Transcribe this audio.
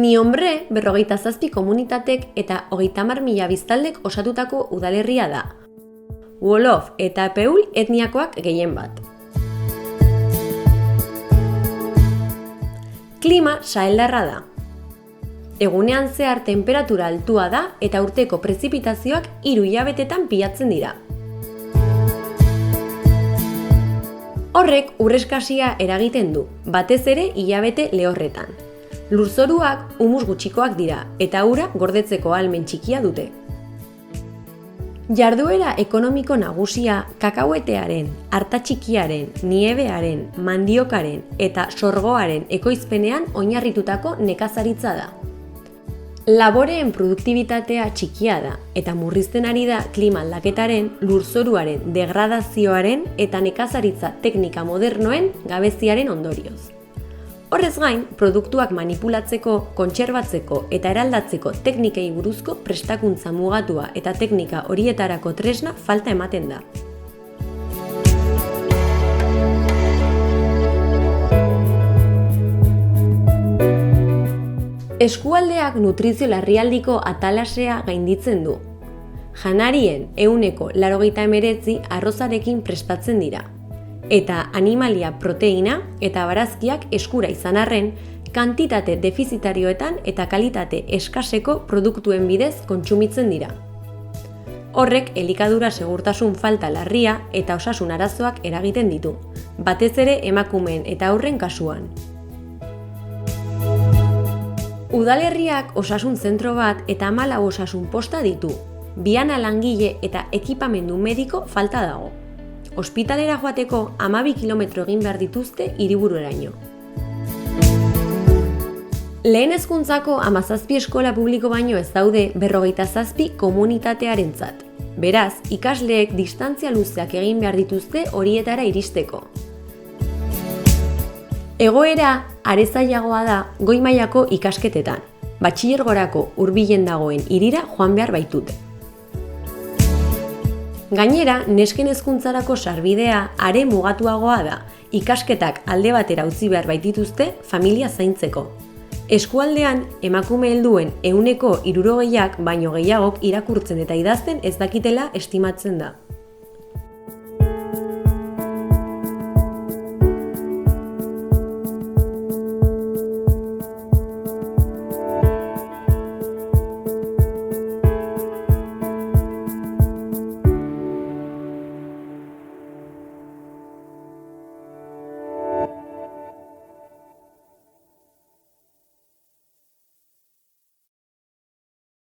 Miombre 57 komunitatek eta 30.000 biztanlek osatutako udalerria da. Wolof eta Peul etniakoak gehien bat. Klima saheldarra da. Egunean zehar temperatura altua da eta urteko prezipitazioak 3 hilabetetan pilatzen dira. Horrek urreskasia eragiten du, batez ere hilabete lehorretan. Lurzoruak humus gutxikoak dira eta ura gordetzeko ahalmen txikia dute. Jarduera ekonomiko nagusia kakauetearen, arta txikiaren, niebearen, mandiokaren eta sorgoaren ekoizpenean oinarritutako nekazaritza da. Laboreen produktibitatea txikia da eta murrizten ari da klima aldaketaren, lurzoruaren degradazioaren eta nekazaritza teknika modernoen gabeziaren ondorioz. Horrez gain, produktuak manipulatzeko, kontserbatzeko eta eraldatzeko teknikei buruzko prestakuntza mugatua eta teknika horietarako tresna falta ematen da. Eskualdeak nutrizio larrialdiko atalasea gainditzen du. Janarien 89% arrozarekin prestatzen dira. Eta animalia proteina eta barazkiak eskura izan arren, kantitate defizitarioetan eta kalitate eskaseko produktuen bidez kontsumitzen dira. Horrek elikadura segurtasun falta larria eta osasun arazoak eragiten ditu, batez ere emakumeen eta haurren kasuan. Udalerriak osasun zentro bat eta 14 osasun posta ditu, 200 langile eta ekipamendu mediko falta dago. Ospitalera joateko 12 kilometro egin behar dituzte hiriburueraino. Lehen hezkuntzako 17 eskola publiko baino ez daude 57 komunitatearentzat. Beraz, ikasleek distantzia luzeak egin behar dituzte horietara iristeko. Egoera are zailagoa da goi mailako ikasketetan. Batxilergorako hurbilen dagoen hirira joan behar baitute. Gainera, nesken hezkuntzarako sarbidea are mugatuagoa da, ikasketak alde batera utzi behar baitituzte familia zaintzeko. Eskualdean, emakume helduen 60%ak baino gehiagok irakurtzen eta idazten ez dakitela estimatzen da.